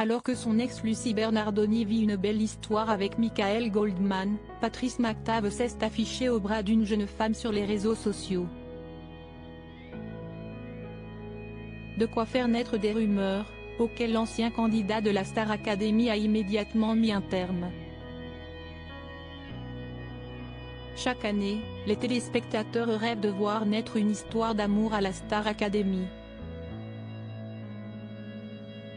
Alors que son ex Lucy Bernardoni vit une belle histoire avec Michael Goldman, Patrice McTav s'est affiché au bras d'une jeune femme sur les réseaux sociaux. De quoi faire naître des rumeurs, auxquelles l'ancien candidat de la Star Academy a immédiatement mis un terme. Chaque année, les téléspectateurs rêvent de voir naître une histoire d'amour à la Star Academy.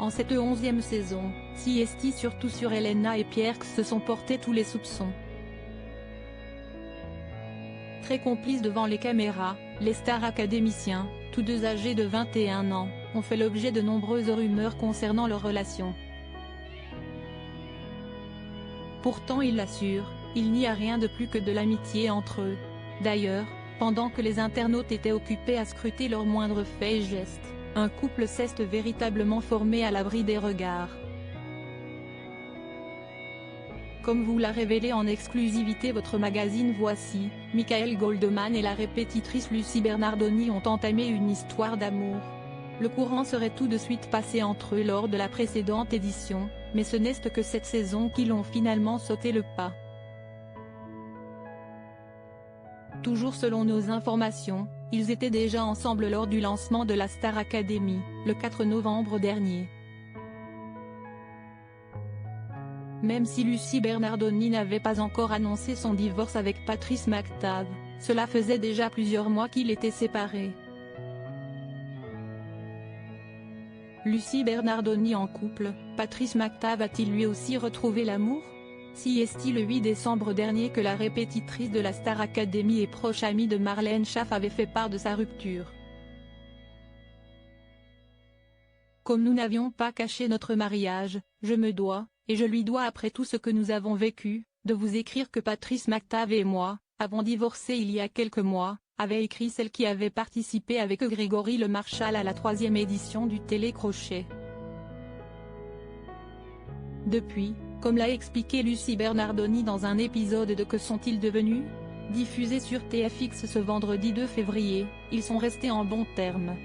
En cette 11e saison, CST surtout sur Elena et Pierre se sont portés tous les soupçons. Très complices devant les caméras, les stars académiciens, tous deux âgés de 21 ans, ont fait l'objet de nombreuses rumeurs concernant leur relation. Pourtant ils l'assurent, il n'y a rien de plus que de l'amitié entre eux. D'ailleurs, pendant que les internautes étaient occupés à scruter leurs moindres faits et gestes, un couple s'est véritablement formé à l'abri des regards. Comme vous l'a révélé en exclusivité votre magazine Voici, Michael Goldman et la répétitrice Lucy Bernardoni ont entamé une histoire d'amour. Le courant serait tout de suite passé entre eux lors de la précédente édition, mais ce n'est que cette saison qu'ils ont finalement sauté le pas. Toujours selon nos informations, ils étaient déjà ensemble lors du lancement de la Star Academy, le 4 novembre dernier. Même si Lucy Bernardoni n'avait pas encore annoncé son divorce avec Patrice McTav, cela faisait déjà plusieurs mois qu'ils étaient séparés. Lucy Bernardoni en couple, Patrice McTav a-t-il lui aussi retrouvé l'amour? CST le 8 décembre dernier que la répétitrice de la Star Academy et proche amie de Marlène Schaaf avait fait part de sa rupture. Comme nous n'avions pas caché notre mariage, je me dois, et je lui dois après tout ce que nous avons vécu, de vous écrire que Patrice McTav et moi, avons divorcé il y a quelques mois, avait écrit celle qui avait participé avec Grégory Le Marchal à la 3e édition du Télécrochet. Depuis, comme l'a expliqué Lucy Bernardoni dans un épisode de Que sont-ils devenus?, diffusé sur TFX ce vendredi 2 février, ils sont restés en bons termes.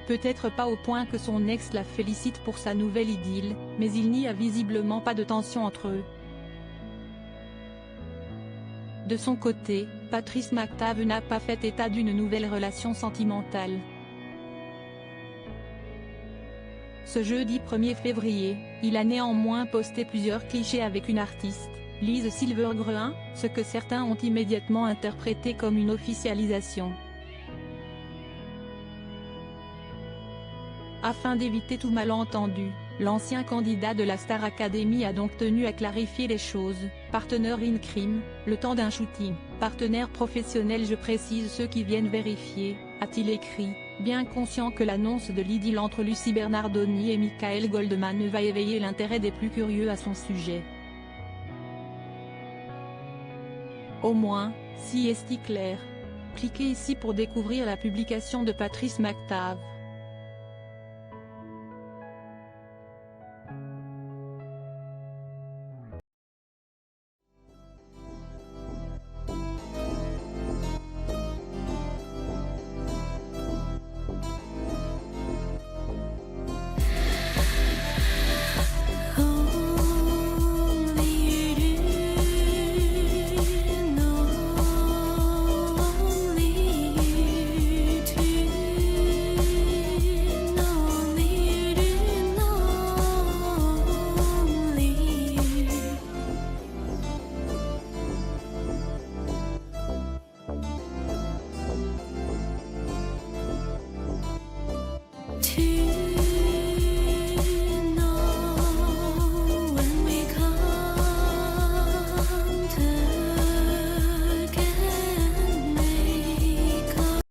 Peut-être pas au point que son ex la félicite pour sa nouvelle idylle, mais il n'y a visiblement pas de tension entre eux. De son côté, Patrice McTav n'a pas fait état d'une nouvelle relation sentimentale. Ce jeudi 1er février, il a néanmoins posté plusieurs clichés avec une artiste, Lise Silvergrein, ce que certains ont immédiatement interprété comme une officialisation. Afin d'éviter tout malentendu, l'ancien candidat de la Star Academy a donc tenu à clarifier les choses. Partenaire in crime, le temps d'un shooting, partenaire professionnel, je précise ceux qui viennent vérifier, a-t-il écrit, bien conscient que l'annonce de l'idylle entre Lucy Bernardoni et Michael Goldman va éveiller l'intérêt des plus curieux à son sujet. Au moins, si est clair. Cliquez ici pour découvrir la publication de Patrice McTav.